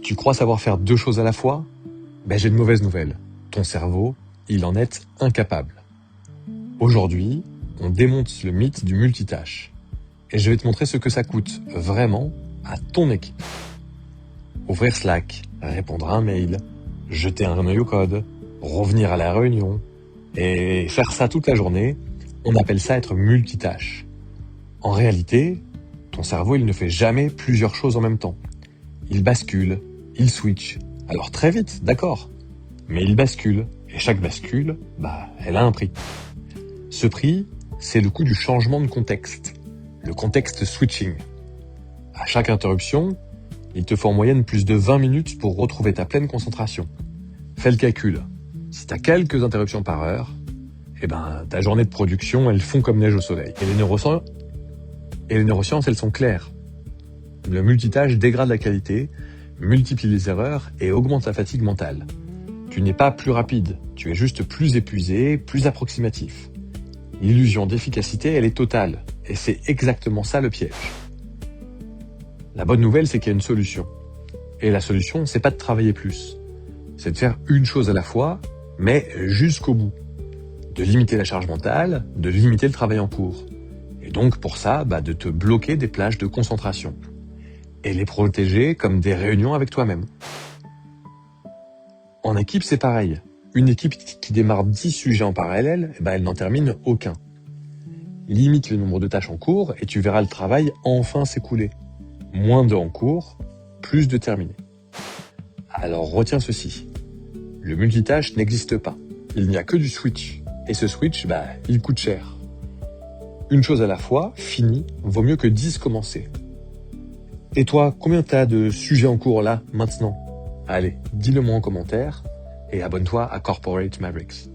Tu crois savoir faire 2 choses à la fois ? J'ai de mauvaises nouvelles. Ton cerveau, il en est incapable. Aujourd'hui, on démonte le mythe du multitâche. Et je vais te montrer ce que ça coûte, vraiment, à ton équipe. Ouvrir Slack, répondre à un mail, jeter un œil au code, revenir à la réunion, et faire ça toute la journée, on appelle ça être multitâche. En réalité, ton cerveau, il ne fait jamais plusieurs choses en même temps. Il bascule, il switch. Alors très vite, d'accord. Mais il bascule, et chaque bascule, elle a un prix. Ce prix, c'est le coût du changement de contexte, le contexte switching. À chaque interruption, il te faut en moyenne plus de 20 minutes pour retrouver ta pleine concentration. Fais le calcul. Si tu as quelques interruptions par heure, ta journée de production, elle fond comme neige au soleil. Et les neurosciences, elles sont claires. Le multitâche dégrade la qualité, multiplie les erreurs et augmente la fatigue mentale. Tu n'es pas plus rapide, tu es juste plus épuisé, plus approximatif. L'illusion d'efficacité, elle est totale, et c'est exactement ça le piège. La bonne nouvelle, c'est qu'il y a une solution. Et la solution, c'est pas de travailler plus. C'est de faire une chose à la fois, mais jusqu'au bout. De limiter la charge mentale, de limiter le travail en cours. Et donc, pour ça, de te bloquer des plages de concentration. Et les protéger comme des réunions avec toi-même. En équipe, c'est pareil. Une équipe qui démarre 10 sujets en parallèle, elle n'en termine aucun. Limite le nombre de tâches en cours et tu verras le travail enfin s'écouler. Moins de en cours, plus de terminés. Alors retiens ceci. Le multitâche n'existe pas. Il n'y a que du switch. Et ce switch, il coûte cher. Une chose à la fois, fini, vaut mieux que 10 commencés. Et toi, combien t'as de sujets en cours là, maintenant ? Allez, dis-le moi en commentaire et abonne-toi à Corporate Mavericks.